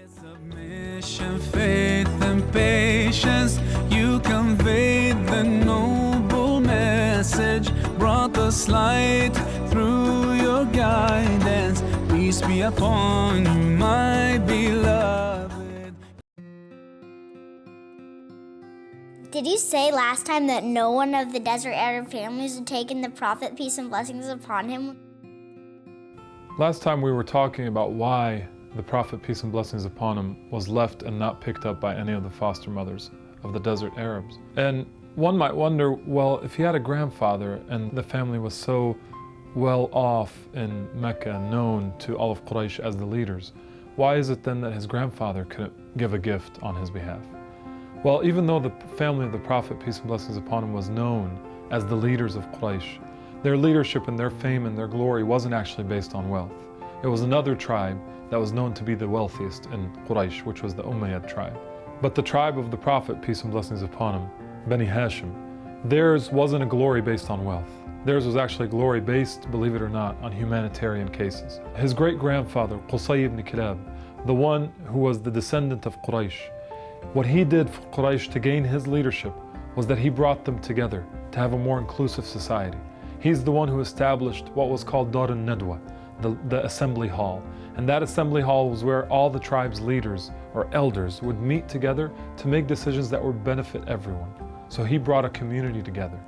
Submission, faith, and patience, you conveyed the noble message, brought us light through your guidance. Peace be upon you, my beloved. Did you say last time that no one of the Desert Arab families had taken the Prophet, peace and blessings upon him? Last time we were talking about why the Prophet, peace and blessings upon him, was left and not picked up by any of the foster mothers of the Desert Arabs. And one might wonder, well, if he had a grandfather and the family was so well off in Mecca, known to all of Quraysh as the leaders, why is it then that his grandfather couldn't give a gift on his behalf? Well, even though the family of the Prophet, peace and blessings upon him, was known as the leaders of Quraysh, their leadership and their fame and their glory wasn't actually based on wealth. It was another tribe that was known to be the wealthiest in Quraysh, which was the Umayyad tribe. But the tribe of the Prophet, peace and blessings upon him, Bani Hashim, theirs wasn't a glory based on wealth. Theirs was actually glory based, believe it or not, on humanitarian cases. His great-grandfather, Qusay ibn Kilab, the one who was the descendant of Quraysh, what he did for Quraysh to gain his leadership was that he brought them together to have a more inclusive society. He's the one who established what was called Dar al-Nadwa, the assembly hall. And that assembly hall was where all the tribe's leaders or elders would meet together to make decisions that would benefit everyone. So he brought a community together.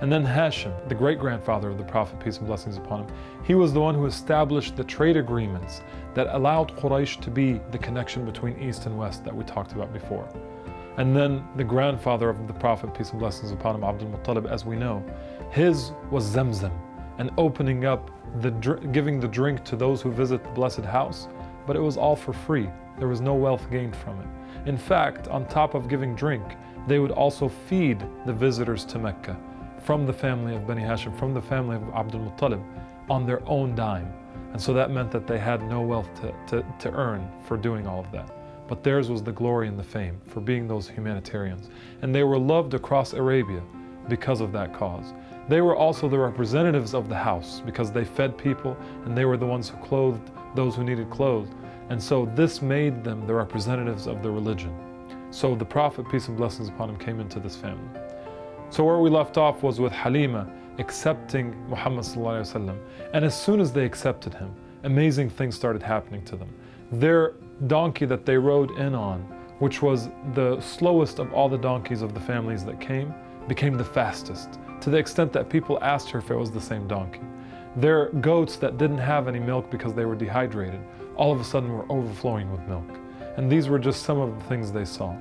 And then Hashim, the great-grandfather of the Prophet, peace and blessings upon him, he was the one who established the trade agreements that allowed Quraysh to be the connection between East and West that we talked about before. And then the grandfather of the Prophet, peace and blessings upon him, Abdul Muttalib, as we know, his was Zamzam, and opening up, giving the drink to those who visit the blessed house, but it was all for free. There was no wealth gained from it. In fact, on top of giving drink, they would also feed the visitors to Mecca from the family of Bani Hashim, from the family of Abdul Muttalib, on their own dime. And so that meant that they had no wealth to earn for doing all of that. But theirs was the glory and the fame for being those humanitarians. And they were loved across Arabia because of that cause. They were also the representatives of the house because they fed people and they were the ones who clothed those who needed clothes. And so this made them the representatives of the religion. So the Prophet, peace and blessings upon him, came into this family. So where we left off was with Halima accepting Muhammad sallallahu alaihi wasallam. And as soon as they accepted him, amazing things started happening to them. Their donkey that they rode in on, which was the slowest of all the donkeys of the families that came, became the fastest, to the extent that people asked her if it was the same donkey. Their goats that didn't have any milk because they were dehydrated, all of a sudden were overflowing with milk. And these were just some of the things they saw.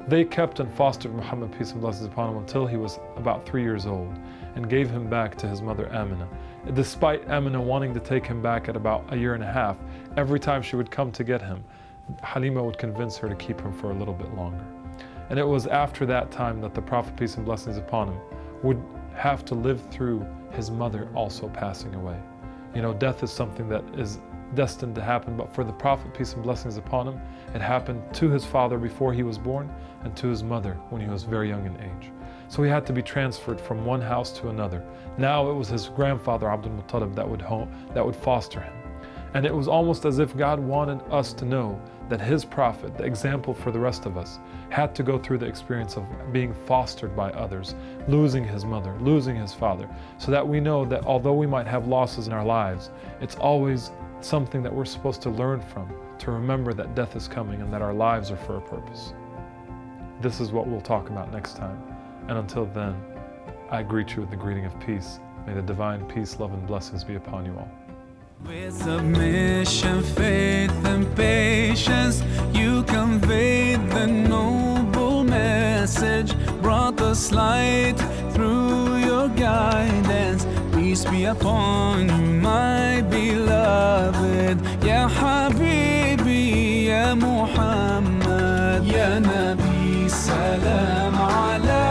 They kept and fostered Muhammad, peace and blessings upon him, until he was about 3 years old, and gave him back to his mother Amina. Despite Amina wanting to take him back at about 1.5 years, every time she would come to get him, Halima would convince her to keep him for a little bit longer. And it was after that time that the Prophet, peace and blessings upon him, would have to live through his mother also passing away. You know, death is something that is destined to happen, but for the Prophet, peace and blessings upon him, it happened to his father before he was born and to his mother when he was very young in age. So he had to be transferred from one house to another. Now it was his grandfather Abdul Muttalib that would foster him. And it was almost as if God wanted us to know that his prophet, the example for the rest of us, had to go through the experience of being fostered by others, losing his mother, losing his father, so that we know that although we might have losses in our lives, it's always something that we're supposed to learn from, to remember that death is coming and that our lives are for a purpose. This is what we'll talk about next time. And until then, I greet you with the greeting of peace. May the divine peace, love, and blessings be upon you all. With submission, faith, and patience, you conveyed the noble message, brought us light through your guidance. Peace be upon you, my beloved. Ya Habibi, Ya Muhammad, Ya Nabi, salam ala